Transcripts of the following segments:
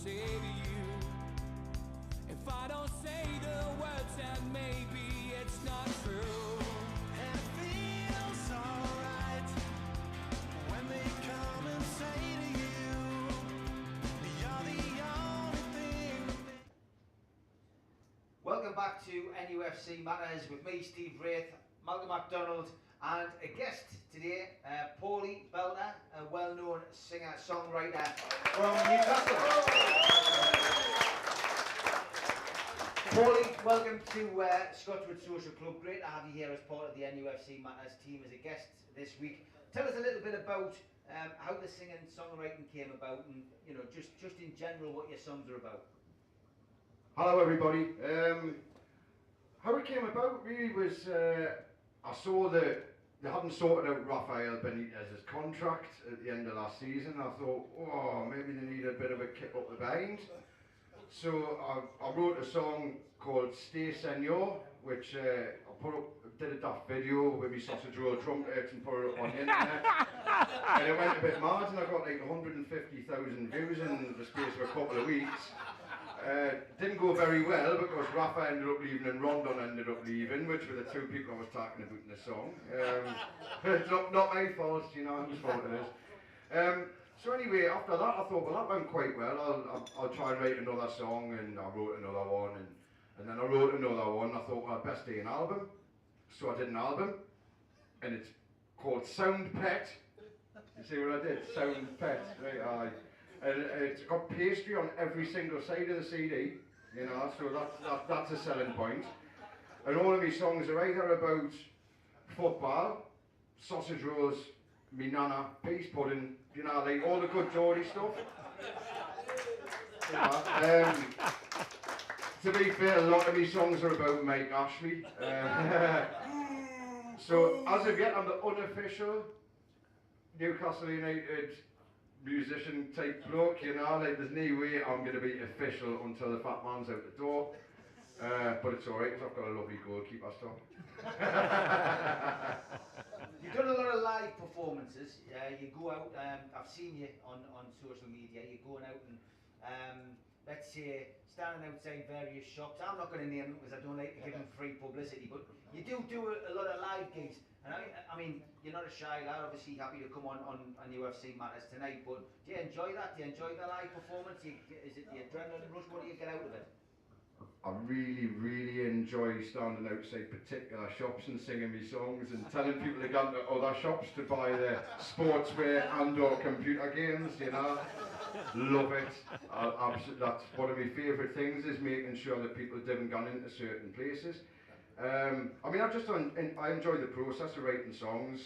say to you. If I don't say the words, then maybe it's not true. And it feels alright when they come and say to you, you're the only thing. Welcome back to NUFC Matters with me, Steve Wraith, Malcolm MacDonald, and a guest today, Paulie Belter, a well-known singer-songwriter from Newcastle. Paulie, welcome to Scotswood Social Club. Great to have you here as part of the NUFC Matters team as a guest this week. Tell us a little bit about how the singing and songwriting came about, and just in general what your songs are about. Hello everybody. How it came about really was I saw that they hadn't sorted out Rafael Benitez's contract at the end of last season. I thought, oh, maybe they need a bit of a kick up the behind. So I wrote a song called Stay Senor, which I did a daft video with my sausage roll trumpets and put it up on the internet. And it went a bit mad, and I got like 150,000 views in the space of a couple of weeks. Didn't go very well because Rafa ended up leaving and Rondon ended up leaving, which were the two people I was talking about in the song. It's not my fault, whose fault it is. So anyway, after that I thought, well, that went quite well. I'll try and write another song, and I wrote another one, and then I wrote another one. I thought, well, I'd best do an album. So I did an album, and it's called Sound Pet. You see what I did? Sound Pet, right? Aye. And it's got pastry on every single side of the CD, so that's a selling point. And all of my songs are either about football, sausage rolls, me nana, peas pudding, like all the good Geordie stuff. To be fair, a lot of my songs are about Mike Ashley. So as of yet, I'm the unofficial Newcastle United musician type bloke, like there's no way I'm going to be official until the fat man's out the door. But it's alright because I've got a lovely goalkeeper still. You've done a lot of live performances. You go out, I've seen you on social media, you're going out and let's say standing outside various shops. I'm not going to name them because I don't like to give them free publicity, but you do a lot of live gigs. And I mean, you're not a shy lad, obviously happy to come on UFC Matters tonight, but do you enjoy that? Do you enjoy the live performance? Is it the adrenaline rush? What do you get out of it? I really, really enjoy standing outside particular shops and singing me songs and telling people to go to other shops to buy their sportswear and or computer games, Love it. That's one of my favourite things, is making sure that people haven't gone into certain places. I enjoy the process of writing songs.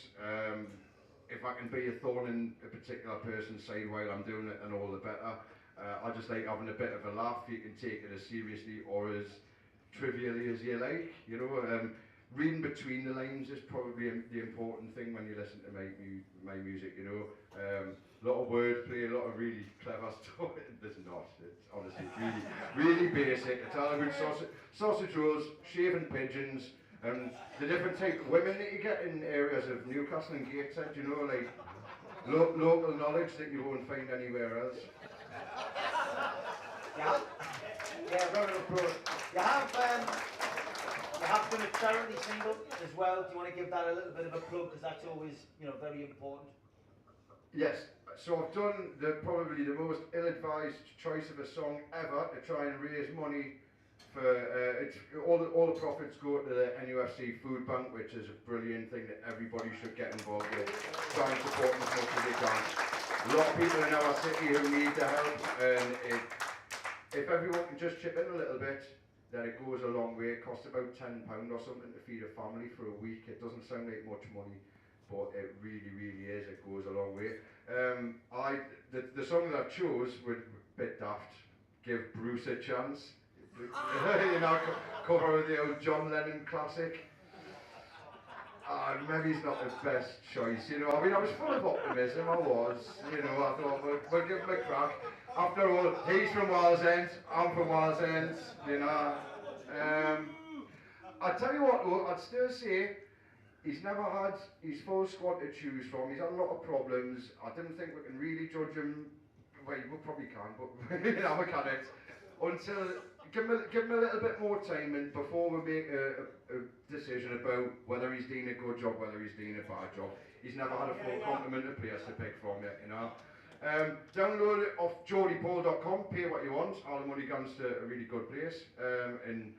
If I can be a thorn in a particular person's side while I'm doing it, then all the better. I just like having a bit of a laugh. You can take it as seriously or as trivially as you like. Reading between the lines is probably the important thing when you listen to my music. A lot of wordplay, a lot of really clever stuff. There's not. It's honestly really basic. It's all about sausage rolls, shaving pigeons, and the different type of women that you get in areas of Newcastle and Gateshead. Like local knowledge that you won't find anywhere else. Yeah, round of applause. You have done a charity single as well. Do you want to give that a little bit of a plug, because that's always very important? Yes. So I've done probably the most ill-advised choice of a song ever to try and raise money for. All the profits go to the NUFC Food Bank, which is a brilliant thing that everybody should get involved with. Try and support them as much as they can. A lot of people in our city who need the help, and if everyone can just chip in a little bit, then it goes a long way. It costs about £10 or something to feed a family for a week. It doesn't sound like much money, but it really, really is. It goes a long way. The song that I chose was a bit daft. Give Bruce a Chance. Cover of the old John Lennon classic. Maybe he's not the best choice, I was full of optimism, I was, I thought, we'll give him a crack. After all, he's from Wallsend, I'm from Wallsend, I tell you what though, I'd still say, he's never had his full squad to choose from. He's had a lot of problems. I didn't think we can really judge him well, you probably can, but I'm a cadet. Until give him a little bit more time, and before we make a decision about whether he's doing a good job, whether he's doing a bad job. He's never had a full complement of players to pick from yet, you know. Download it off geordiepaul.com, pay what you want. All the money comes to a really good place. And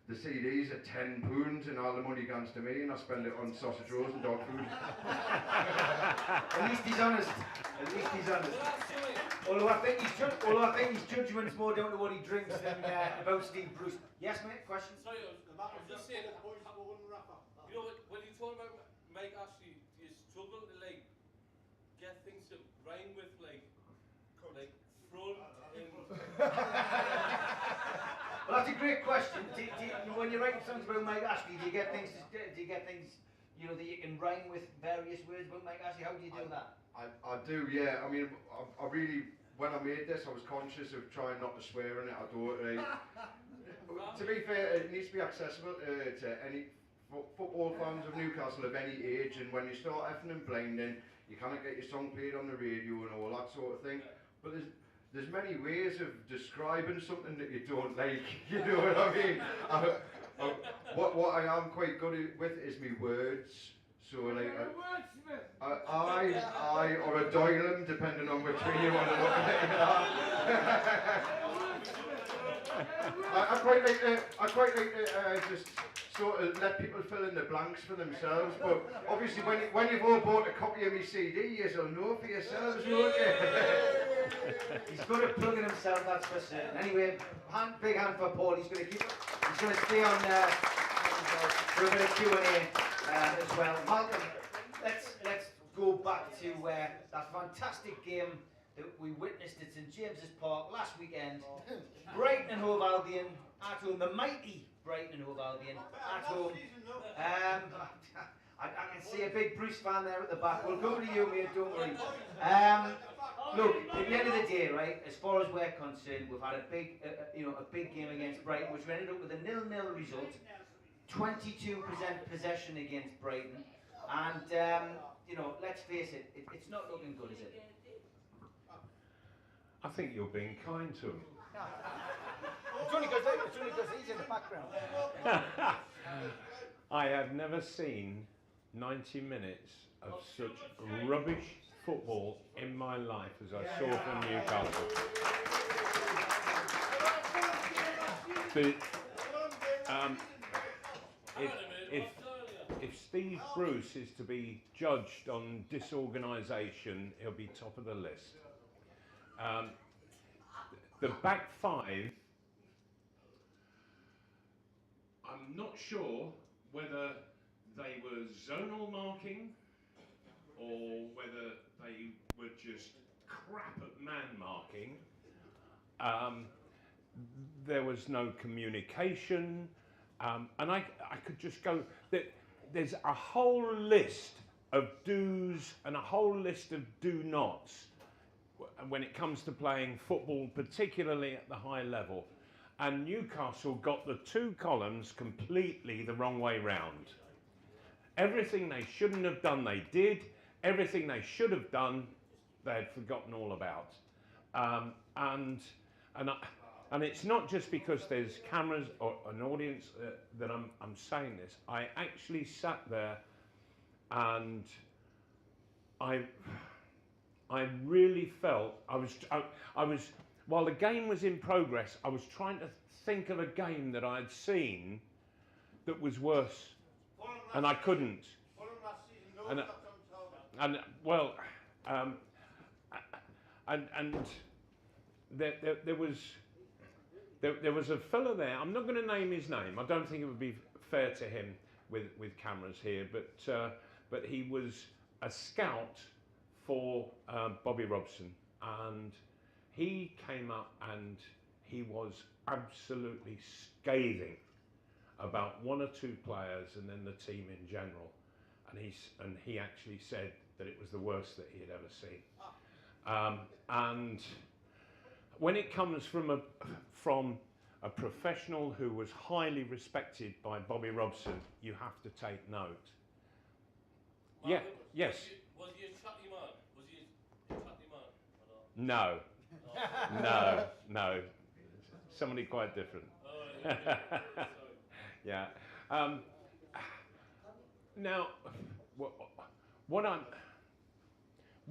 the CDs are £10 and all the money comes to me, and I spend it on sausage rolls and dog food. At least he's honest. At least he's honest. Although I think his judgment's more down to what he drinks than about Steve Bruce. Yes, mate, question? Sorry, I was just saying, you know, when you talk about Mike Ashley, do you struggle to like get things to rhyme with like front and... Well, that's a great question. When you're writing songs about Mike Ashley, do you get things, you know, that you can rhyme with various words about Mike Ashley? How do you do that? I do, yeah. I mean, I really, when I made this, I was conscious of trying not to swear in it. I don't. To be fair, it needs to be accessible to any football fans of Newcastle of any age. And when you start effing and blinding, you cannot get your song played on the radio and all that sort of thing. But there's many ways of describing something that you don't like. You know what I mean? What I am quite good with is my words. So like, I or a Doylem, depending on which way you want to look at it. I quite like to just sort of let people fill in the blanks for themselves. But obviously, when you've all bought a copy of my CD, you'll know for yourselves, won't you? He's good at plugging himself, that's for certain. Anyway, big hand for Paul. He's going to stay on for a bit of Q&A. As well, Malcolm, let's go back to that fantastic game that we witnessed at St James's Park last weekend. Brighton and Hove Albion at home, the mighty Brighton and Hove Albion at home. I can see a big Bruce fan there at the back. We'll come to you, mate. Don't worry. Look, at the end of the day, right? As far as we're concerned, we've had a big game against Brighton, which we ended up with a 0-0 result. 22% possession against Brighton, and let's face it, it's not looking good, is it? I think you're being kind to him. It's only because he's in the background. I have never seen 90 minutes of such rubbish football in my life as I saw from Newcastle. If Steve Bruce is to be judged on disorganisation, he'll be top of the list. The back five, I'm not sure whether they were zonal marking or whether they were just crap at man marking. There was no communication. And I could just go, there's a whole list of do's and a whole list of do-nots when it comes to playing football, particularly at the high level. And Newcastle got the two columns completely the wrong way round. Everything they shouldn't have done, they did. Everything they should have done, they had forgotten all about. And it's not just because there's cameras or an audience that I'm saying this. I actually sat there and I really felt I was while the game was in progress, I was trying to think of a game that I'd seen that was worse, and I couldn't. There was a fella there. I'm not going to name his name. I don't think it would be fair to him with cameras here. But he was a scout for Bobby Robson, and he came up and he was absolutely scathing about one or two players and then the team in general. And he actually said that it was the worst that he had ever seen. And when it comes from a professional who was highly respected by Bobby Robson, you have to take note. Well, Yes. Was he a chatty man? Was he a chatty man or not? No. No. Somebody quite different. Yeah. Now, what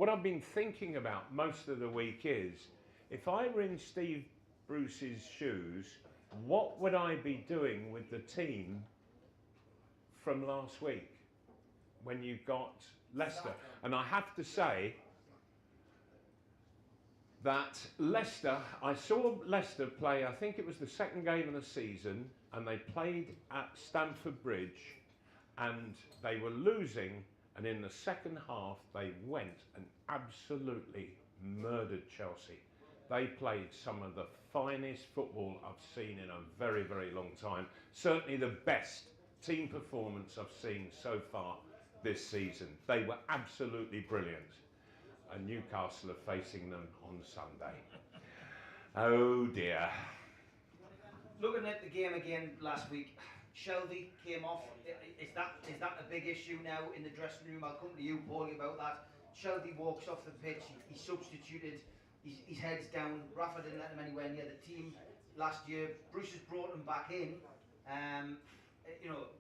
I've been thinking about most of the week is, if I were in Steve Bruce's shoes, what would I be doing with the team from last week when you got Leicester? And I have to say that Leicester, I saw Leicester play, I think it was the second game of the season, and they played at Stamford Bridge, and they were losing, and in the second half they went and absolutely murdered Chelsea. They played some of the finest football I've seen in a very, very long time. Certainly the best team performance I've seen so far this season. They were absolutely brilliant. And Newcastle are facing them on Sunday. Oh dear. Looking at the game again last week, Shelvey came off. Is that a big issue now in the dressing room? I'll come to you, Paulie, about that. Shelvey walks off the pitch. He's substituted. His head's down. Rafa didn't let him anywhere near the team last year. Bruce has brought him back in.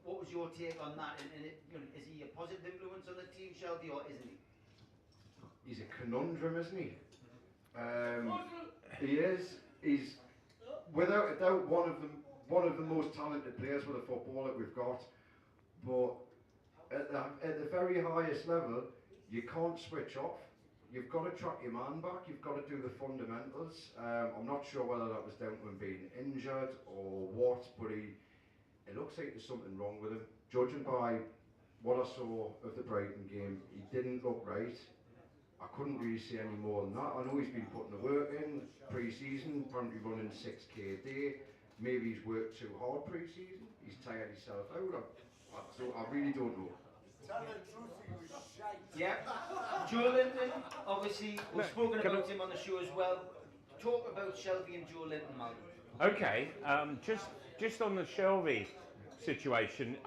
What was your take on that? And is he a positive influence on the team, Shelvey, or isn't he? He's a conundrum, isn't he? He is. He's without a doubt one of the most talented players with a football that we've got. But at the very highest level, you can't switch off. You've got to track your man back. You've got to do the fundamentals. I'm not sure whether that was down to him being injured or what, but it looks like there's something wrong with him. Judging by what I saw of the Brighton game, he didn't look right. I couldn't really see any more than that. I know he's been putting the work in pre-season, apparently running 6k a day. Maybe he's worked too hard pre-season. He's tired himself out. I really don't know. Tell the truth, he was shite. Yeah. Joe Linton, obviously, we've spoken about him on the show as well. Talk about Shelvey and Joe Linton, Malcolm. Okay, just on the Shelvey situation,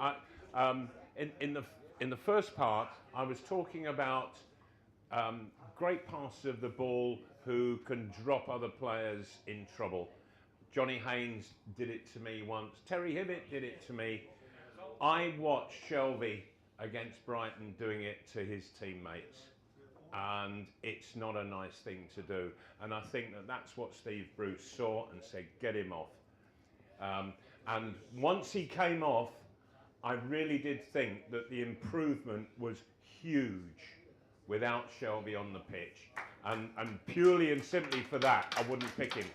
in the first part, I was talking about great passers of the ball who can drop other players in trouble. Johnny Haynes did it to me once. Terry Hibbett did it to me. I watched Shelvey against Brighton doing it to his teammates, and it's not a nice thing to do. And I think that's what Steve Bruce saw and said, get him off. And once he came off, I really did think that the improvement was huge without Shelvey on the pitch. And purely and simply for that, I wouldn't pick him.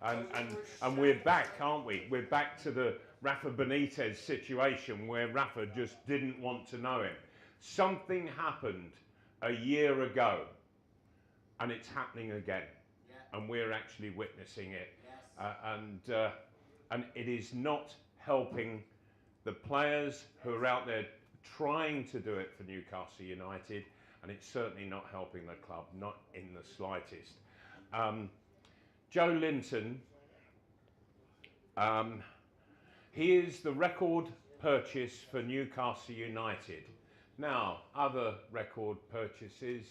And we're back, aren't we? We're back to the Rafa Benitez situation where Rafa just didn't want to know him. Something happened a year ago, and it's happening again. Yeah. And we're actually witnessing it. Yes. And it is not helping the players who are out there trying to do it for Newcastle United, and it's certainly not helping the club, not in the slightest. Joe Linton, he is the record purchase for Newcastle United. Now, other record purchases,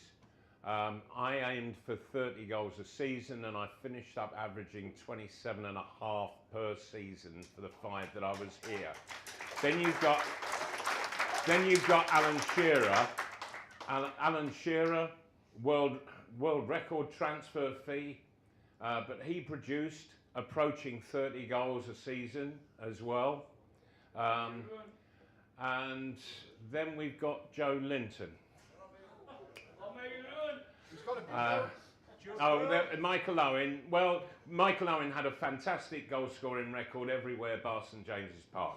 I aimed for 30 goals a season, and I finished up averaging 27.5 per season for the 5 that I was here. Then you've got Alan Shearer. Alan Shearer, world record transfer fee, but he produced approaching 30 goals a season as well. And then we've got Joe Linton. Michael Owen. Well, Michael Owen had a fantastic goal scoring record everywhere bar St James's Park.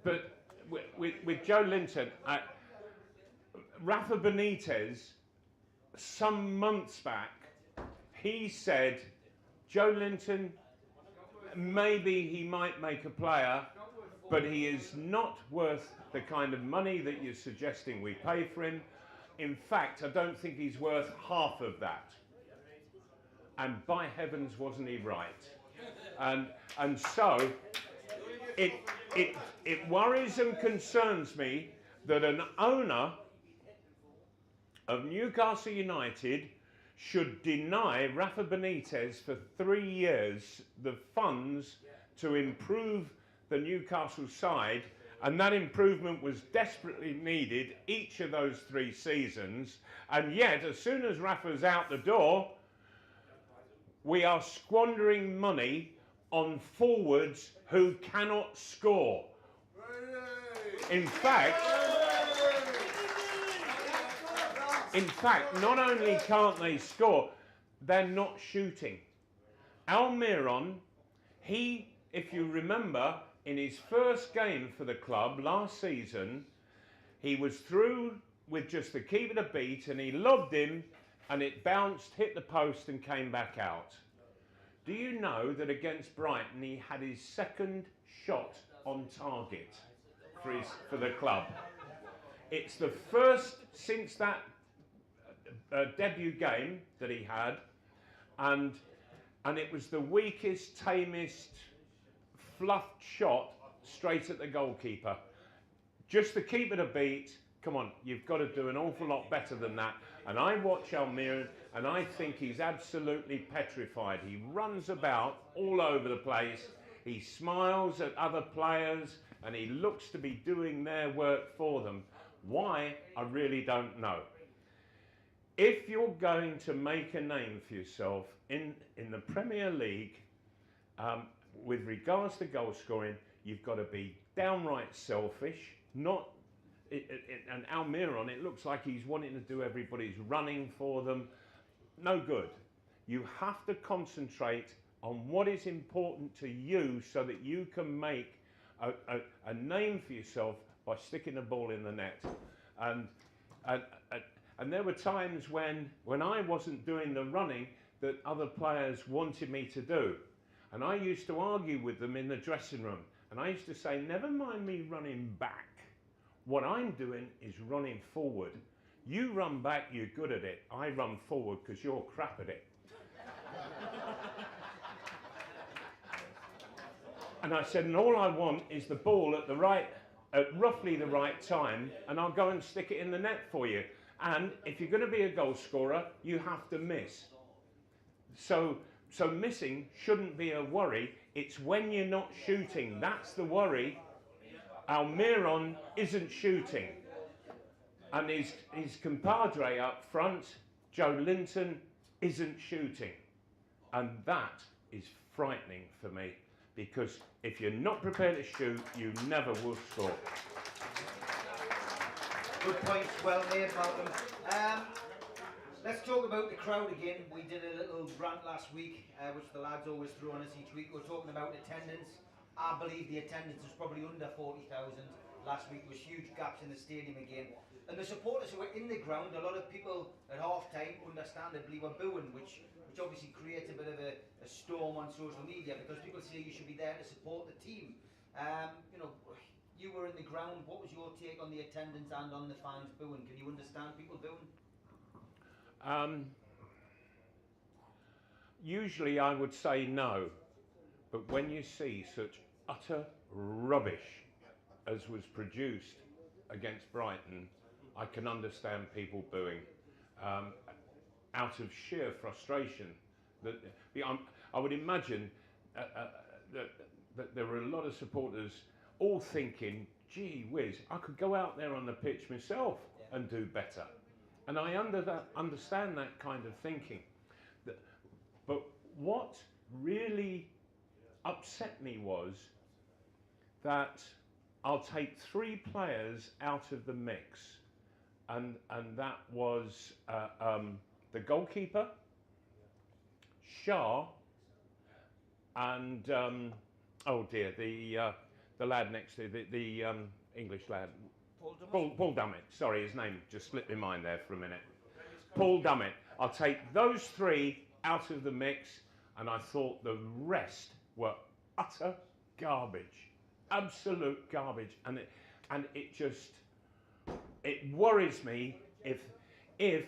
But with Joe Linton, Rafa Benitez, some months back, he said, Joe Linton, maybe he might make a player, but he is not worth the kind of money that you're suggesting we pay for him. In fact, I don't think he's worth half of that. And by heavens, wasn't he right? And so it worries and concerns me that an owner of Newcastle United should deny Rafa Benitez for 3 years the funds to improve the Newcastle side, and that improvement was desperately needed each of those 3 seasons, and yet as soon as Rafa's out the door, we are squandering money on forwards who cannot score. In fact, not only can't they score, they're not shooting. Almiron, if you remember, in his first game for the club last season, he was through with just the keeper to beat, and he lobbed him, and it bounced, hit the post, and came back out. Do you know that against Brighton he had his second shot on target for the club? It's the first since that debut game that he had, and it was the weakest, tamest, fluffed shot straight at the goalkeeper. Just the keeper to beat. Come on, you've got to do an awful lot better than that. And I watch Almiron, and I think he's absolutely petrified. He runs about all over the place. He smiles at other players, and he looks to be doing their work for them. Why? I really don't know. If you're going to make a name for yourself in the Premier League, with regards to goal scoring, you've got to be downright selfish, not... and Almiron, it looks like he's wanting to do everybody's running for them. No good. You have to concentrate on what is important to you so that you can make a name for yourself by sticking the ball in the net. And there were times when I wasn't doing the running that other players wanted me to do. And I used to argue with them in the dressing room. And I used to say, never mind me running back. What I'm doing is running forward. You run back, you're good at it. I run forward because you're crap at it. And I said, and all I want is the ball at roughly the right time, and I'll go and stick it in the net for you. And if you're going to be a goal scorer, you have to miss. So missing shouldn't be a worry. It's when you're not shooting. That's the worry. Almiron isn't shooting. And his compadre up front, Joe Linton, isn't shooting. And that is frightening for me, because if you're not prepared to shoot, you never will score. Good points, well made, Malcolm. Let's talk about the crowd again. We did a little rant last week, which the lads always throw on us each week. We're talking about attendance. I believe the attendance was probably under 40,000 last week. There was huge gaps in the stadium again. And the supporters who were in the ground, a lot of people at half-time, understandably, were booing, which obviously creates a bit of a storm on social media, because people say you should be there to support the team. You know, you were in the ground. What was your take on the attendance and on the fans booing? Can you understand people booing? Usually I would say no, but when you see such utter rubbish as was produced against Brighton, I can understand people booing out of sheer frustration. I would imagine that there were a lot of supporters all thinking, gee whiz, I could go out there on the pitch myself and do better. And I understand that kind of thinking. But what really upset me was that I'll take 3 players out of the mix, and that was the goalkeeper, Shah, and oh dear, the lad next to the English lad. Paul Dummett. Sorry, his name just slipped my mind there for a minute. Paul Dummett. I'll take those 3 out of the mix, and I thought the rest were utter garbage, absolute garbage, and it worries me if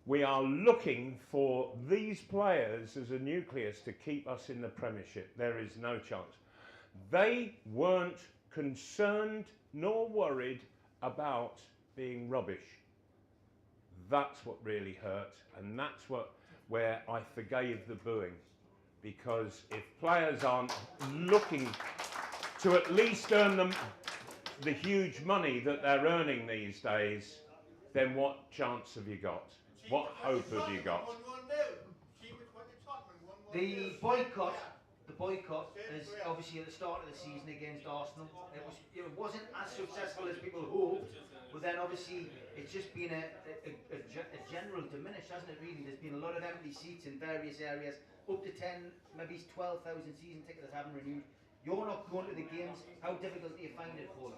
we are looking for these players as a nucleus to keep us in the Premiership. There is no chance. They weren't concerned nor worried about being rubbish. That's what really hurt, and that's where I forgave the booing, because if players aren't looking to at least earn the huge money that they're earning these days, then what chance have you got? What hope have you got? The boycott is obviously at the start of the season against Arsenal. It wasn't as successful as people hoped, but then obviously it's just been a general diminish, hasn't it? Really, there's been a lot of empty seats in various areas. Up to 10, maybe 12,000 season tickets haven't renewed. You're not going to the games. How difficult do you find it, Paul?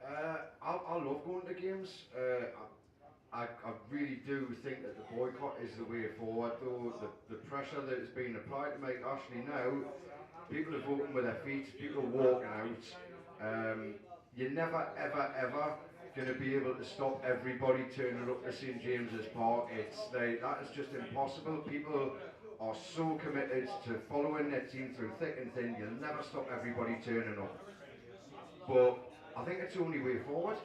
I love going to games. I really do think that the boycott is the way forward, though. The pressure that is being applied to make Ashley now, people are voting with their feet, people are walking out. You're never, ever, ever going to be able to stop everybody turning up to St James's Park. That is just impossible. People are so committed to following their team through thick and thin. You'll never stop everybody turning up. But I think it's the only way forward.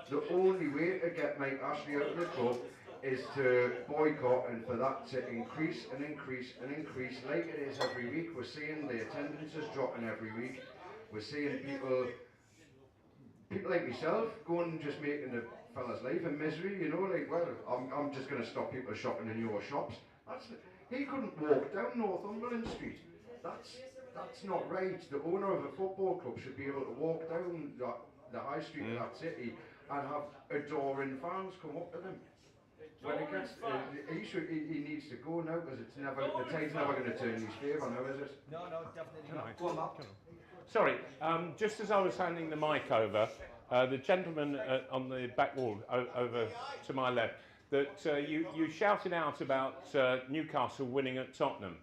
The only way to make Ashley out of the club is to boycott, and for that to increase and increase and increase like it is every week. We're seeing the attendance is dropping every week. We're seeing people like myself going and just making the fella's life a misery, you know, like, well, I'm just going to stop people shopping in your shops. He couldn't walk down Northumberland Street. That's not right. The owner of a football club should be able to walk down the high street of that city and have adoring fans come up to them. When it gets, he needs to go now, because the tide's never going to turn his favour now, is it? No, definitely not. Go on, Mark. Sorry, just as I was handing the mic over, the gentleman on the back wall over to my left, that you shouted out about Newcastle winning at Tottenham.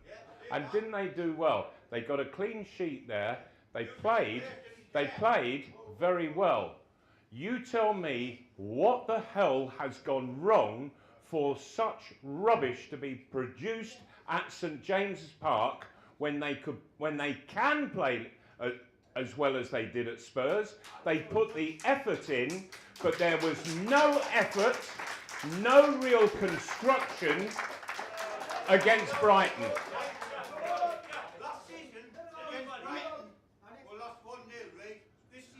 And didn't they do well? They got a clean sheet there. They played very well. You tell me what the hell has gone wrong for such rubbish to be produced at St James's Park when they can play as well as they did at Spurs. They put the effort in, but there was no effort, no real construction against Brighton.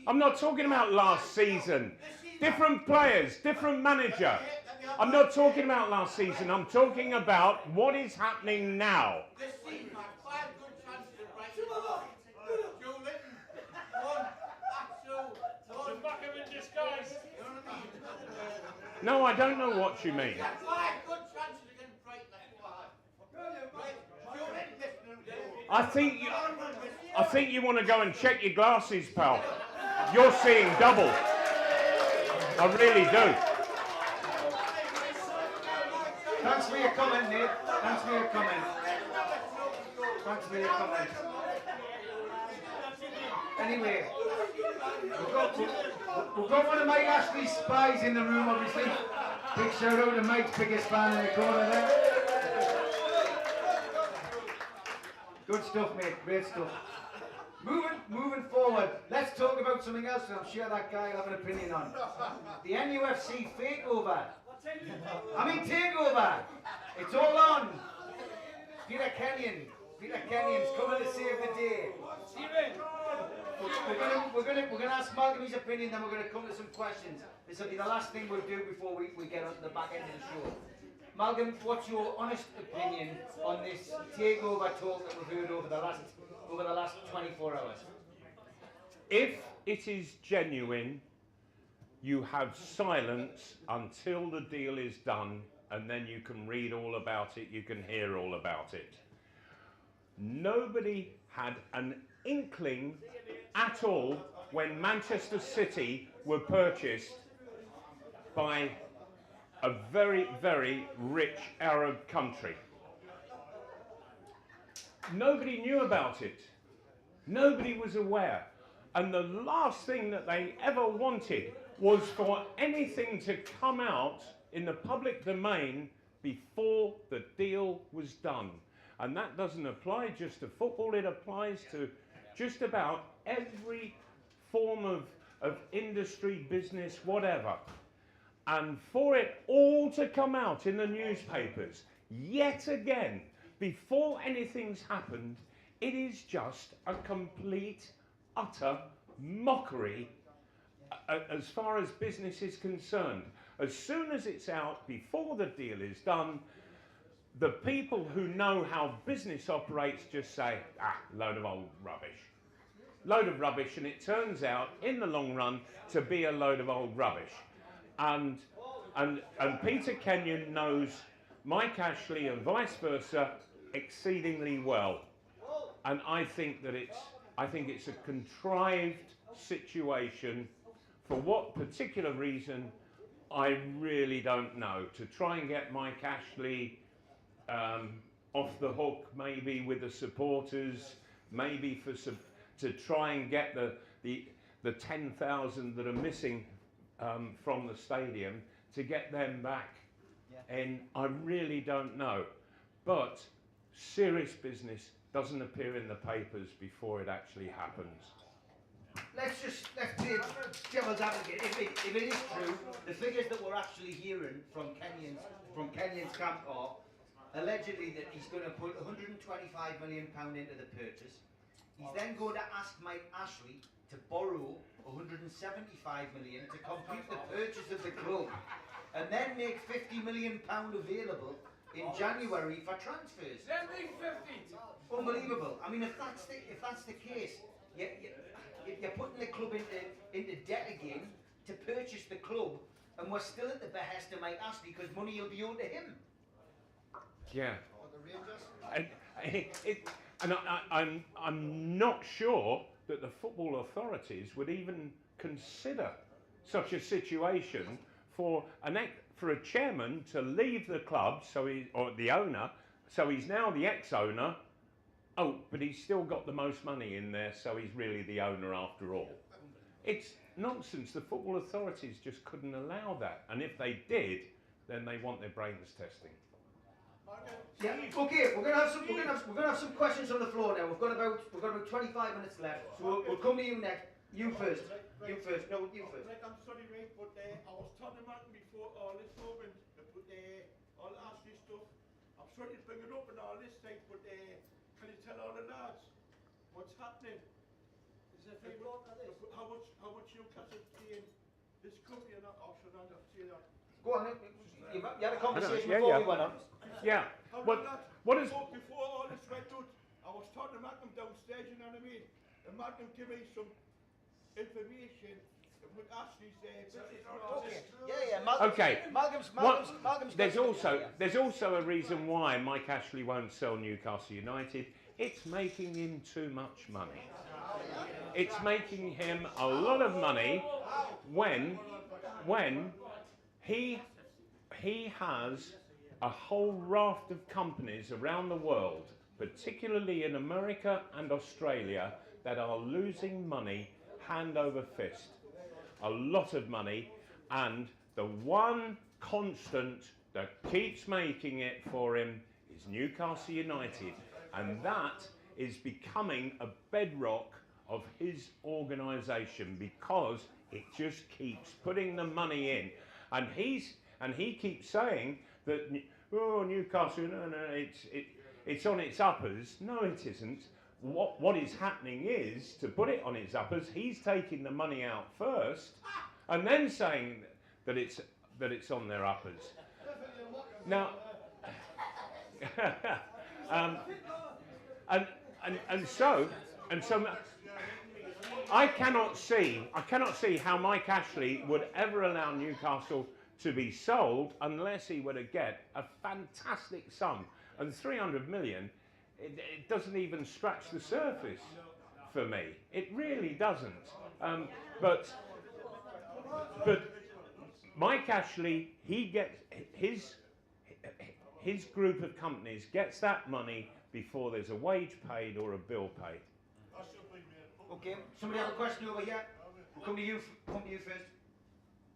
I'm not talking about last season. Different players, different manager. I'm not talking about last season. I'm talking about what is happening now. This season had 5 good chances at Brighton. Joe Linton, 1, Axel, 1. Back in disguise. You know what I mean? No, I don't know what you mean. 5 good chances against Brighton. Joe Linton missed them. I think you want to go and check your glasses, pal. You're seeing double. I really do. Thanks for your comment, Nick. Thanks for your comment. Thanks for your comment. Anyway, we've got one of Mike Ashley's spies in the room, obviously. Big shout out to Mike's biggest fan in the corner there. Good stuff, mate. Great stuff. Moving forward, let's talk about something else that I'm sure that guy will have an opinion on. The NUFC Takeover. Takeover. It's all on. Peter Kenyon's coming to save the day. We're gonna ask Malcolm his opinion, then we're gonna come to some questions. This will be the last thing we'll do before we get on to the back end of the show. Malcolm, what's your honest opinion on this takeover talk that we've heard over the last 24 hours? If it is genuine, you have silence until the deal is done, and then you can read all about it, you can hear all about it. Nobody had an inkling at all when Manchester City were purchased by a very, very rich Arab country. Nobody knew about it. Nobody was aware. And the last thing that they ever wanted was for anything to come out in the public domain before the deal was done. And that doesn't apply just to football, it applies to just about every form of industry, business, whatever. And for it all to come out in the newspapers, yet again, before anything's happened, it is just a complete, utter mockery as far as business is concerned. As soon as it's out, before the deal is done, the people who know how business operates just say, load of old rubbish. Load of rubbish, and it turns out, in the long run, to be a load of old rubbish. And Peter Kenyon knows Mike Ashley and vice versa exceedingly well. And I think that it's a contrived situation. For what particular reason, I really don't know. To try and get Mike Ashley off the hook, maybe with the supporters, maybe to try and get the 10,000 that are missing from the stadium, to get them back. And I really don't know. But serious business doesn't appear in the papers before it actually happens. Let's play devil's advocate. If it is true, the figures that we're actually hearing from Kenyon's camp are allegedly that he's going to put £125 million into the purchase. He's then going to ask Mike Ashley to borrow £175 million to complete the purchase of the club, and then make £50 million available in January for transfers. Then make 50. Unbelievable. I mean, if that's the case, you're putting the club into debt again to purchase the club, and we're still at the behest of Mike Ashley because money will be owed to him. Yeah. And I'm not sure that the football authorities would even consider such a situation for a chairman to leave the club, or the owner, so he's now the ex-owner. Oh, but he's still got the most money in there, so he's really the owner after all. It's nonsense. The football authorities just couldn't allow that, and if they did, then they want their brains testing. Yeah. Okay, we're gonna have some questions on the floor now. We've got about 25 minutes left, so we'll come to you next. You first. You first. No, you first. Right, I'm sorry, mate, but I was talking about before all this opened, but all the Ashley stuff. I'm sorry to bring it up and all this thing, but can you tell all the lads what's happening? Is it how much Newcastle paying this company and or should I not say that? Go on. You had a conversation Yeah, before yeah. we went on. Yeah. What is? Before all this went out, I was talking to Malcolm downstairs, you know what I mean? And Malcolm gave me some information with Ashley's business. Okay. Yeah. Malcolm's, Okay. Malcolm's There's also a reason why Mike Ashley won't sell Newcastle United. It's making him too much money. It's making him a lot of money when he has a whole raft of companies around the world, particularly in America and Australia, that are losing money hand over fist. A lot of money, and the one constant that keeps making it for him is Newcastle United, and that is becoming a bedrock of his organisation because it just keeps putting the money in, and he keeps saying that, oh, Newcastle, no, it's on its uppers. No, it isn't. What is happening is, to put it on its uppers, he's taking the money out first, and then saying that it's on their uppers. Now, and so I cannot see how Mike Ashley would ever allow Newcastle to be sold unless he were to get a fantastic sum. And 300 million, it doesn't even scratch the surface for me. It really doesn't. But Mike Ashley, he gets his group of companies gets that money before there's a wage paid or a bill paid. Okay. Somebody have a question over here? We'll come to you first.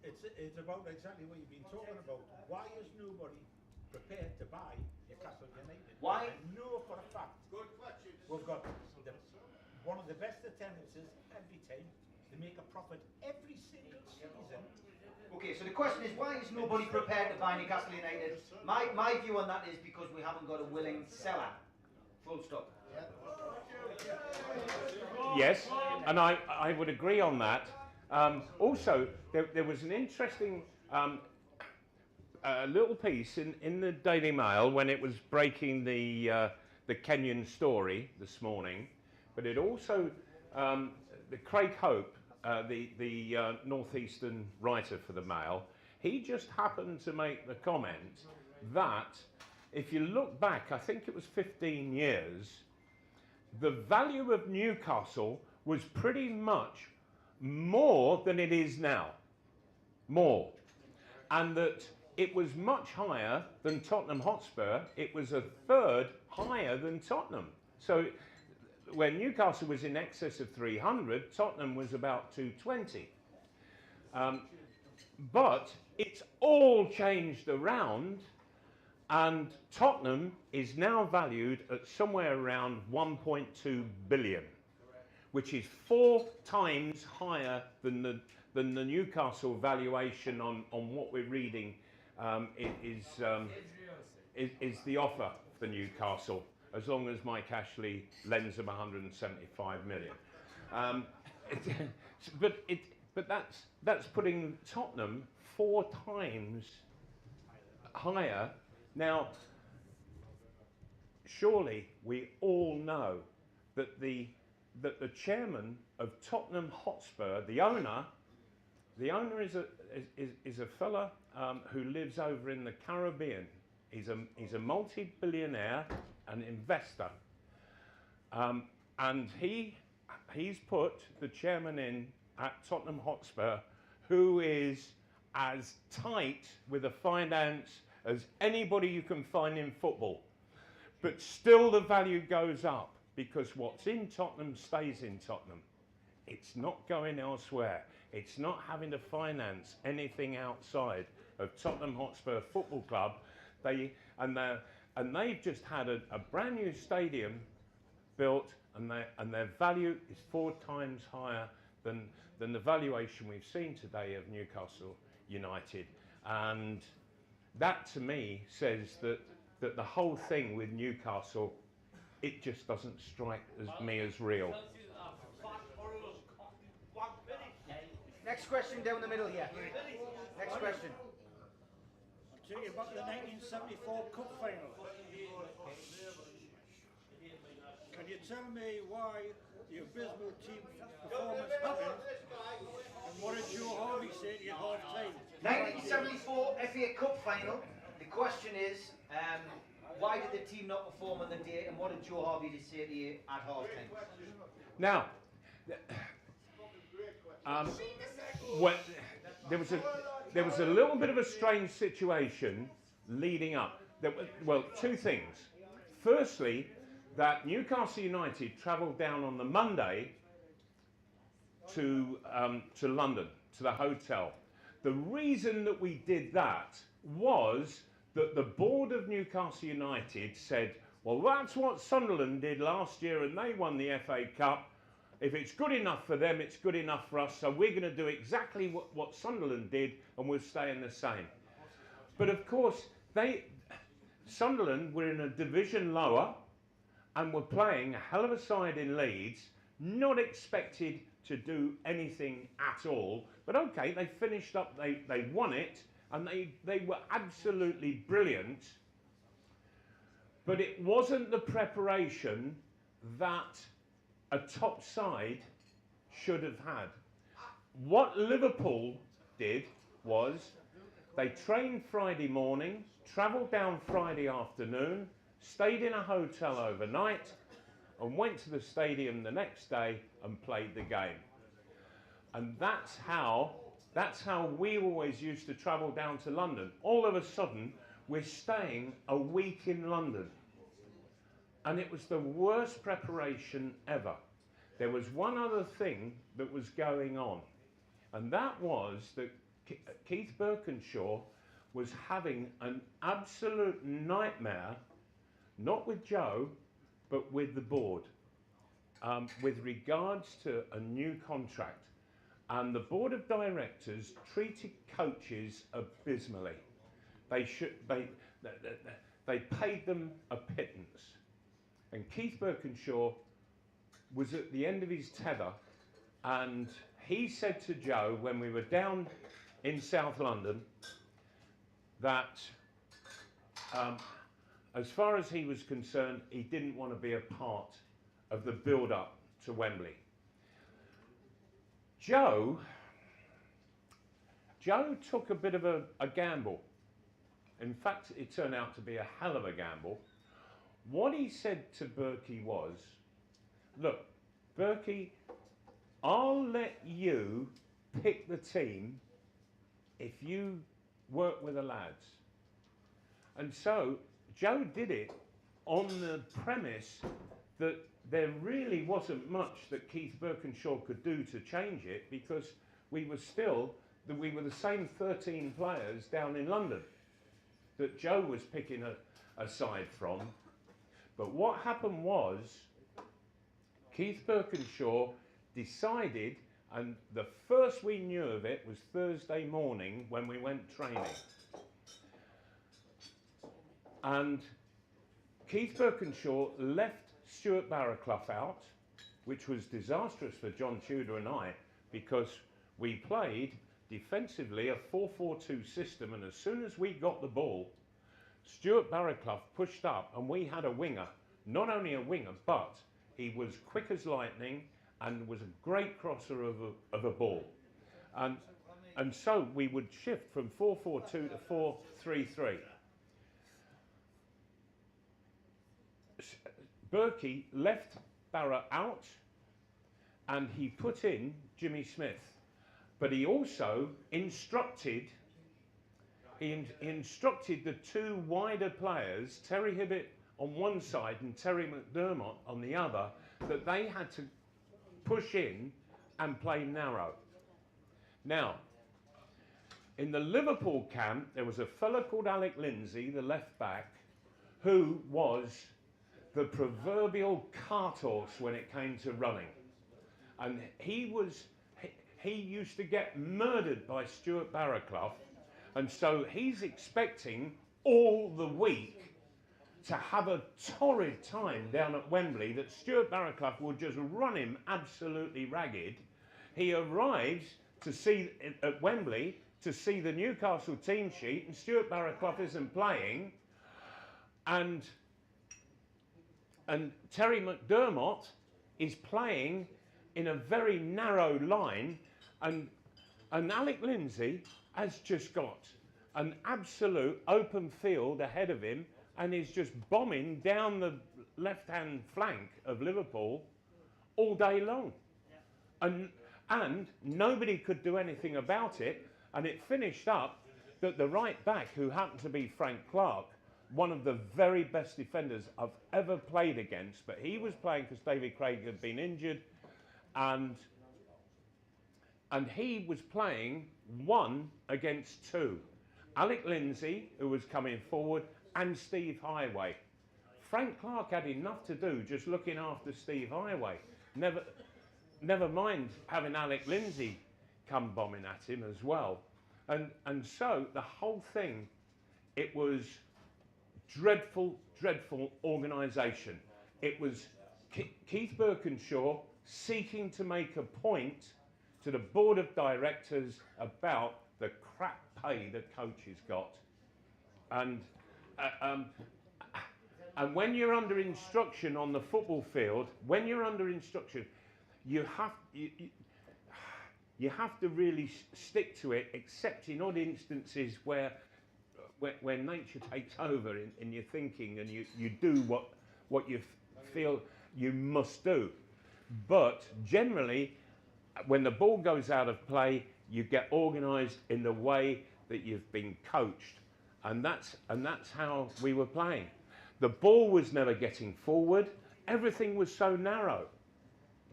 It's about exactly what you've been talking about. Why is nobody prepared to buy Newcastle United? Why? I know for a fact we've got one of the best attendances every time. They make a profit every single season. Okay, so So the question is, why is nobody prepared to buy Newcastle United? My view on that is because we haven't got a willing seller. Full stop. Yes, and I would agree on that. Also, there was an interesting little piece in the Daily Mail when it was breaking the Kenyan story this morning, but it also, the Craig Hope, the northeastern writer for the Mail, he just happened to make the comment that if you look back, I think it was 15 years, the value of Newcastle was pretty much more than it is now. More. And that it was much higher than Tottenham Hotspur. It was a third higher than Tottenham. So when Newcastle was in excess of 300, Tottenham was about 220. But it's all changed around, and Tottenham is now valued at somewhere around 1.2 billion, which is 4 times higher than the Newcastle valuation on what we're reading is the offer for Newcastle, as long as Mike Ashley lends them 175 million. But that's putting Tottenham 4 times higher. Now, surely we all know that the chairman of Tottenham Hotspur, the owner is a fella who lives over in the Caribbean. He's a multi-billionaire, an investor, and he's put the chairman in at Tottenham Hotspur, who is as tight with the finance as anybody you can find in football. But still the value goes up because what's in Tottenham stays in Tottenham. It's not going elsewhere. It's not having to finance anything outside of Tottenham Hotspur Football Club. They've just had a brand new stadium built, and their value is 4 times higher than the valuation we've seen today of Newcastle United. And that to me says that the whole thing with Newcastle, it just doesn't strike me as real. Next question down the middle here. Next question. I'm taking about the 1974 Cup final. Can you tell me why the abysmal team performance happened, and what did Joe Harvey say to you at half time? 1974 FA Cup final. The question is, why did the team not perform on the day, and what did Joe Harvey say to you at half time? Now, there was a little bit of a strange situation leading up. Well, 2 things. Firstly, that Newcastle United travelled down on the Monday to London, to the hotel. The reason that we did that was that the board of Newcastle United said, well, that's what Sunderland did last year and they won the FA Cup. If it's good enough for them, it's good enough for us, so we're going to do exactly what Sunderland did and we'll stay in the same. But of course, Sunderland were in a division lower and were playing a hell of a side in Leeds, not expected to do anything at all. But okay, they finished up, they won it, and they were absolutely brilliant. But it wasn't the preparation that a top side should have had. What Liverpool did was they trained Friday morning, travelled down Friday afternoon, stayed in a hotel overnight, and went to the stadium the next day and played the game. And that's how we always used to travel down to London. All of a sudden, we're staying a week in London. And it was the worst preparation ever. There was one other thing that was going on, and that was that Keith Birkinshaw was having an absolute nightmare, not with Joe, but with the board, with regards to a new contract. and the board of directors treated coaches abysmally. They paid them a pittance. And Keith Birkinshaw was at the end of his tether, and he said to Joe when we were down in South London that as far as he was concerned, he didn't want to be a part of the build-up to Wembley. Joe took a bit of a gamble. In fact, it turned out to be a hell of a gamble. What he said to Berkey was, look, Berkey, I'll let you pick the team if you work with the lads. And so Joe did it on the premise that there really wasn't much that Keith Birkinshaw could do to change it, because we were the same 13 players down in London that Joe was picking a side from. But what happened was Keith Birkinshaw decided, and the first we knew of it was Thursday morning when we went training. And Keith Birkinshaw left Stuart Barraclough out, which was disastrous for John Tudor and I, because we played defensively a 4-4-2 system, and as soon as we got the ball, Stuart Barraclough pushed up and we had a winger. Not only a winger, but he was quick as lightning and was a great crosser of a ball. And so we would shift from 4-4-2 to 4-3-3. Berkey left Barra out and he put in Jimmy Smith. But he also instructed the two wider players, Terry Hibbett on one side and Terry McDermott on the other, that they had to push in and play narrow. Now, in the Liverpool camp, there was a fella called Alec Lindsay, the left back, who was the proverbial cart horse when it came to running. And he used to get murdered by Stuart Barraclough, and so he's expecting all the week to have a torrid time down at Wembley that Stuart Barraclough will just run him absolutely ragged. He arrives at Wembley to see the Newcastle team sheet, and Stuart Barraclough isn't playing, and Terry McDermott is playing in a very narrow line, and Alec Lindsay has just got an absolute open field ahead of him and is just bombing down the left-hand flank of Liverpool all day long. And nobody could do anything about it, and it finished up that the right back, who happened to be Frank Clark, one of the very best defenders I've ever played against, but he was playing because David Craig had been injured, and he was playing 1 against 2. Alec Lindsay, who was coming forward, and Steve Highway. Frank Clark had enough to do just looking after Steve Highway. Never mind having Alec Lindsay come bombing at him as well. And so the whole thing, it was dreadful, dreadful organisation. It was Keith Birkinshaw seeking to make a point to the board of directors about the crap pay the coaches got. And when you're under instruction on the football field, when you're under instruction, you have to really stick to it, except in odd instances where nature takes over in your thinking, and you do what you feel you must do. But generally, when the ball goes out of play, you get organised in the way that you've been coached, and that's how we were playing. The ball was never getting forward. Everything was so narrow,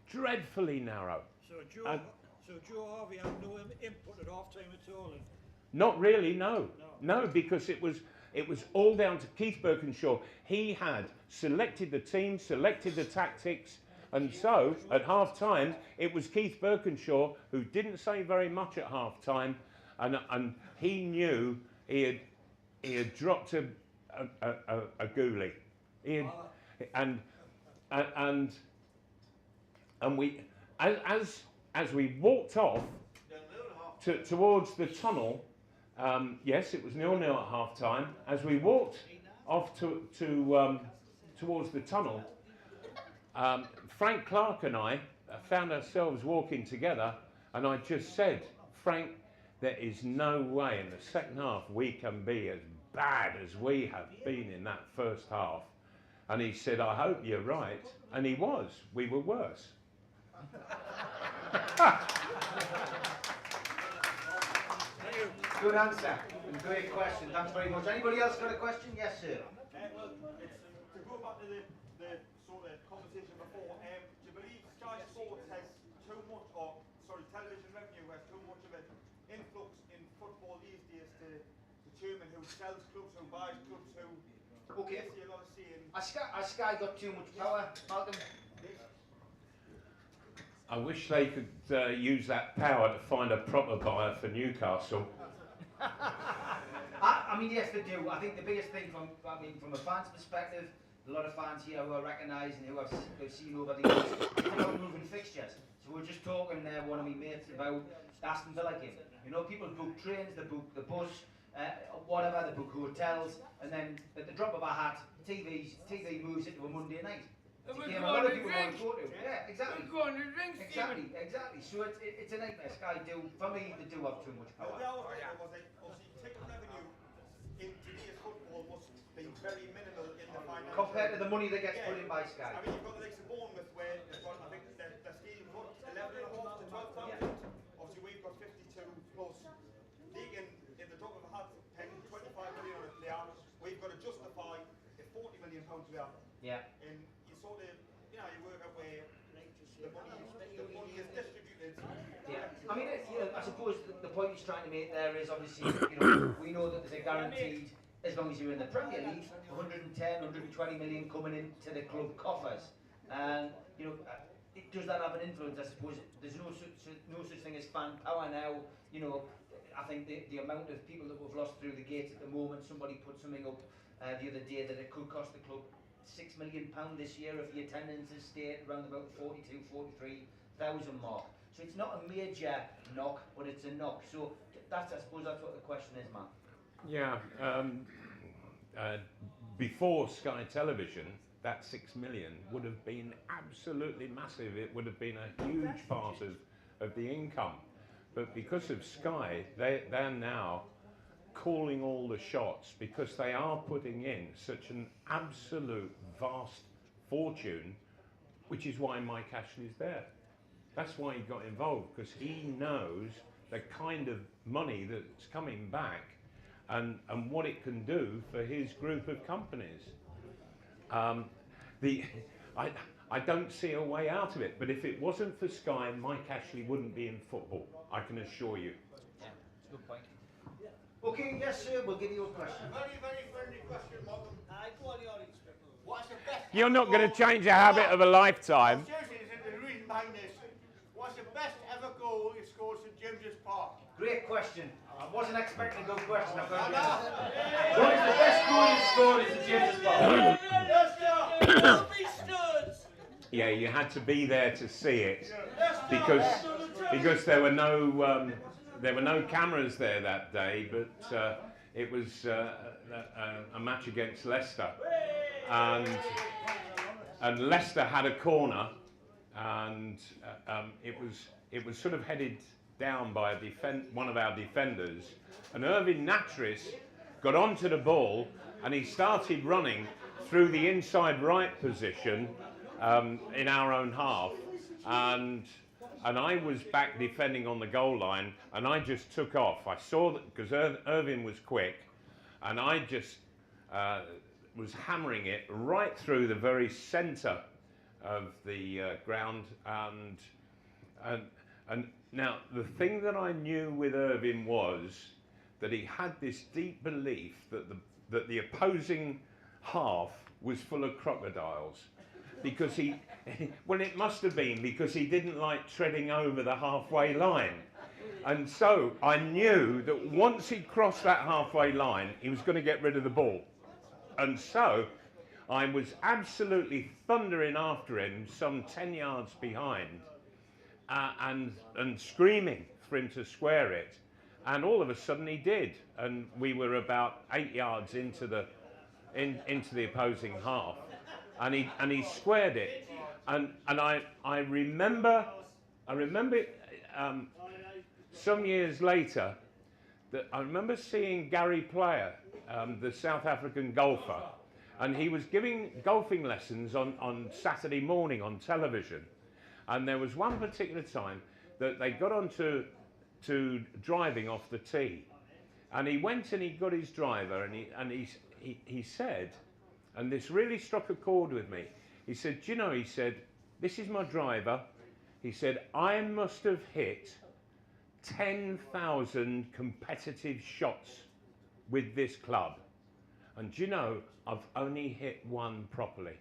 dreadfully narrow. So Joe Harvey had no input at half time at all. Not really, no, because it was all down to Keith Birkinshaw. He had selected the team, selected the tactics, And so, at half-time, it was Keith Birkinshaw who didn't say very much at half-time, and he knew he had dropped a ghoulie. And we, as we walked off towards the tunnel, yes, it was 0-0 at half-time. As we walked off towards the tunnel, Frank Clark and I found ourselves walking together, and I just said, Frank, there is no way in the second half we can be as bad as we have been in that first half. And he said, I hope you're right. And he was. We were worse. Good answer and great question. Thanks very much. Anybody else got a question? Yes, sir. Well, it's to go back to the sort of conversation before. Do you believe Sky Sports has too much, or sorry, television revenue has too much of an influx in football these days to determine who sells clubs, who buys clubs, who? Okay. See a lot of saying. Has Sky got too much power, Malcolm? I wish they could use that power to find a proper buyer for Newcastle. I mean, yes, they do. I think the biggest thing from a fan's perspective, a lot of fans here who are recognising, who I've seen over the years, it's about moving fixtures. So we're just talking there, one of my mates, about Aston Villa game. You know, people book trains, they book the bus, whatever, they book hotels, and then at the drop of a hat, TV moves it to a Monday night. It's a game a lot of people want to go to. Yeah, exactly. Exactly. So it's a nightmare. Sky do, for me, they do have too much power. The other thing was like, obviously, ticket revenue in today's football must be very minimal in the financial. Compared to the money that gets put in by Sky. I mean, you've got the likes of Bournemouth where they've got, I think, the stadium got 11,500 to 12,000. Yeah. Obviously, we've got 52 plus. They can, in the drop of a hat, pay 25 million on a player. We've got to justify a 40 million pound player. Yeah. And you sort of, you know, you work out where the money is distributed. Yeah. I mean, I suppose the point he's trying to make there is obviously, we know that there's a guaranteed, as long as you're in the Premier League, 110, 120 million coming into the club coffers. And, does that have an influence? I suppose there's no such thing as fan power now. I think the amount of people that we've lost through the gates at the moment, somebody put something up the other day that it could cost the club £6 million this year if the attendance has stayed around about 43,000 mark. So it's not a major knock, but it's a knock. So I suppose that's what the question is, man. Yeah. Before Sky Television, that 6 million would have been absolutely massive. It would have been a huge part of the income. But because of Sky, they're now calling all the shots because they are putting in such an absolute vast fortune, which is why Mike Ashley's there. That's why he got involved, because he knows the kind of money that's coming back and what it can do for his group of companies. I don't see a way out of it, but if it wasn't for Sky, Mike Ashley wouldn't be in football, I can assure you. Yeah, it's a good point. Okay, yes sir, we'll give you a question. Very, very friendly question, Malcolm. Go on, Yori. What's the best? You're not going to change a habit of a lifetime. Seriously, there's a reason behind this. What's the best ever goal you scored at James's Park? Great question. I wasn't expecting a good question. I've got to be honest. What is the best goal you scored at St James's Park? Yeah, you had to be there to see it because there were no cameras there that day, but it was a match against Leicester, and Leicester had a corner, and it was sort of headed down by one of our defenders, and Irvin Natris got onto the ball and he started running through the inside right position in our own half, and I was back defending on the goal line, and I just took off. I saw that because Irvin was quick, and I just was hammering it right through the very centre of the ground, and now the thing that I knew with Irvin was that he had this deep belief that the opposing half was full of crocodiles. because well, it must have been because he didn't like treading over the halfway line. And so I knew that once he crossed that halfway line, he was going to get rid of the ball. And so I was absolutely thundering after him, some 10 yards behind, and screaming for him to square it. And all of a sudden he did. And we were about 8 yards into the opposing half. And he squared it. And I remember some years later that I remember seeing Gary Player, the South African golfer, and he was giving golfing lessons on Saturday morning on television. And there was one particular time that they got on to driving off the tee, and he went and he got his driver, and he said, and this really struck a chord with me. He said, "Do you know," he said, "this is my driver." He said, "I must have hit 10,000 competitive shots with this club, and do you know, I've only hit one properly.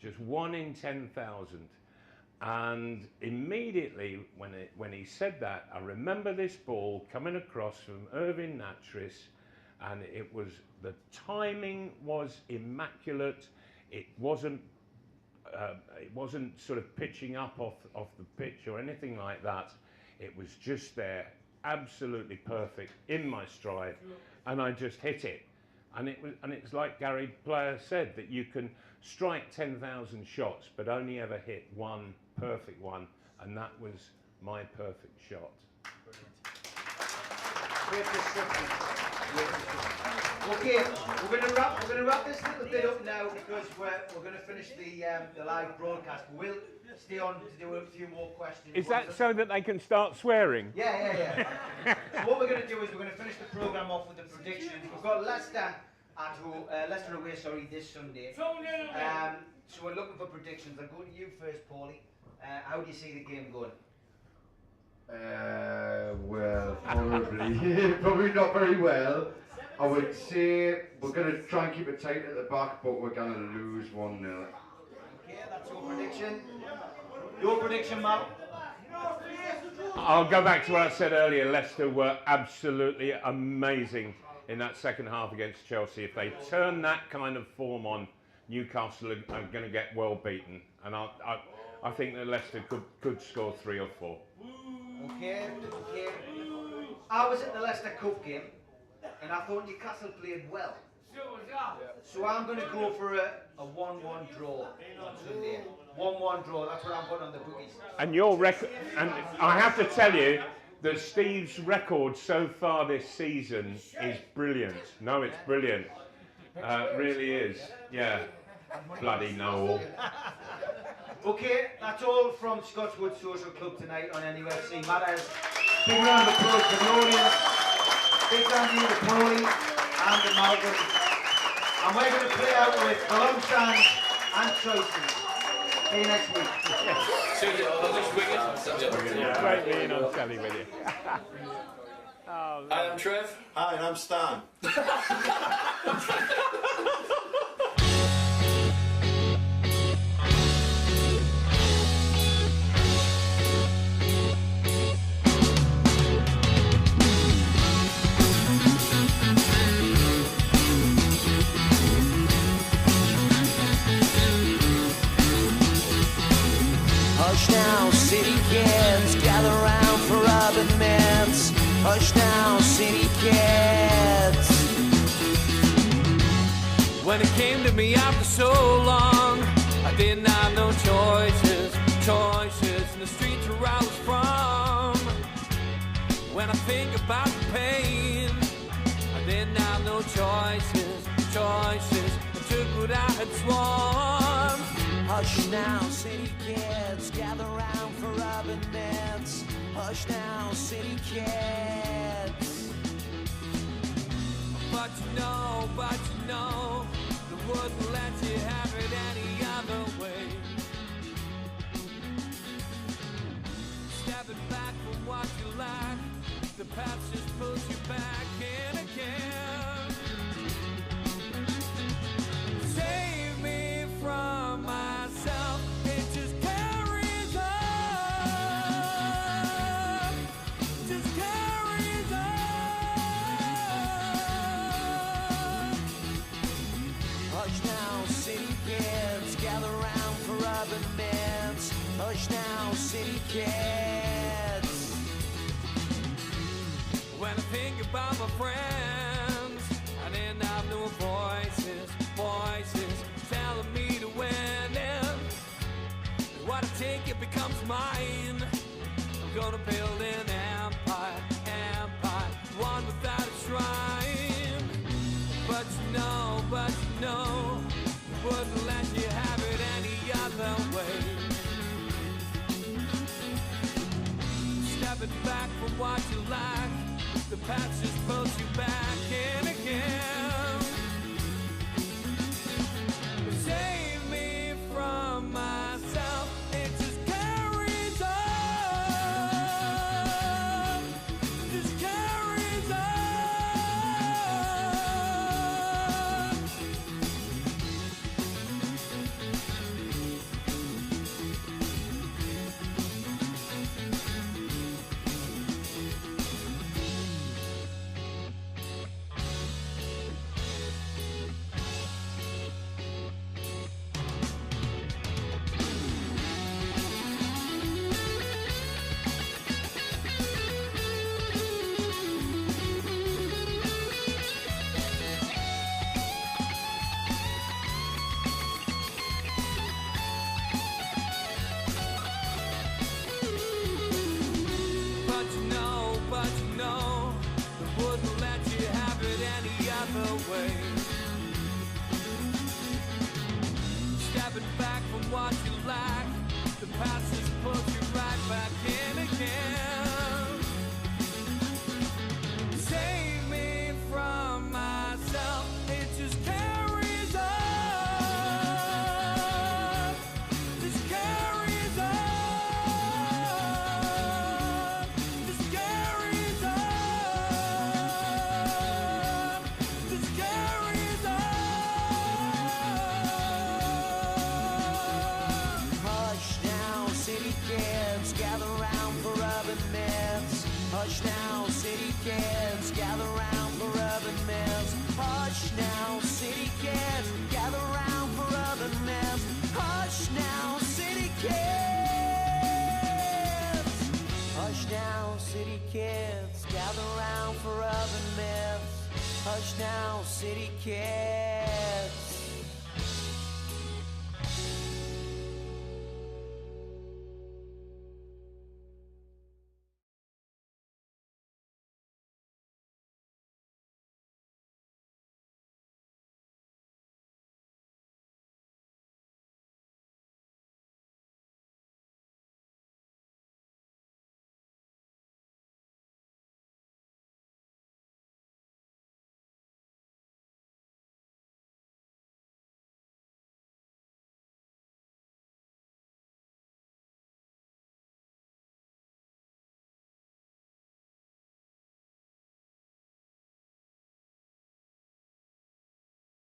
Just 1 in 10,000. And immediately when he said that, I remember this ball coming across from Irving Natris, and the timing was immaculate. It wasn't sort of pitching up off the pitch or anything like that. It was just there, absolutely perfect, in my stride, and I just hit it. And it's like Gary Player said, that you can strike 10,000 shots, but only ever hit one perfect one, and that was my perfect shot. Great description. Okay, we're going to wrap this little bit up now because we're going to finish the live broadcast. We'll stay on to do a few more questions. Is that so that they can start swearing? Yeah. So what we're going to do is we're going to finish the programme off with the predictions. We've got Leicester away, this Sunday. So we're looking for predictions. I'll go to you first, Paulie. How do you see the game going? Well, probably not very well. I would say we're going to try and keep it tight at the back, but we're going to lose 1-0. Okay, that's your prediction. Your prediction, Mal? I'll go back to what I said earlier. Leicester were absolutely amazing in that second half against Chelsea. If they turn that kind of form on, Newcastle are going to get well beaten. And I think that Leicester could score 3 or 4. Okay. I was at the Leicester Cup game, and I thought Newcastle played well. So I'm going to go for a 1-1 draw on Sunday. 1-1 draw, that's what I'm putting on the bookies. And your record, and I have to tell you that Steve's record so far this season is brilliant. No, it's brilliant. Really is. Yeah. Bloody Noel. Okay, that's all from Scotswood Social Club tonight on NUFC Matters. Big round of applause for the audience. Big round of you to Paulie and to Malcolm. And we're going to play out with Long Stands and Choices. See you next week. I'll just wing it. Great being on telly with you. Hi, I'm Trev. Hi, I'm Stan. Hush now, city kids, gather round for urban myths. Hush now, city kids. When it came to me after so long, I didn't have no choices in the streets where I was from. When I think about the pain, I didn't have no choices. I took what I had sworn. Hush now, city kids, gather round for urban myths. Hush now, city kids. But you know, they wouldn't let you have it any other way. Stepping back from what you lack, the past just pulls you back in again. Save me from urban myths. Hush now, city kids. When I think about my friends, I didn't have no voices telling me to win it. What I take, it becomes mine. I'm gonna build an empire, one without a shrine. But you know, wouldn't let you have it any other way. Stepping back from what you lack, the past just pulls you back in again. Save me from myself, it just carries on, just carries on. But you know, wouldn't let you have it any other way. Stepping back from what you lack, the past just pulls you right back in again. Save me from myself, it just carries on, just carries on. Hush now, city kids, gather round for urban myths. Hush now, city kids, gather round for urban myths. Hush now, city kids. Hush now, city kids, gather round for urban myths. Hush now, city kids.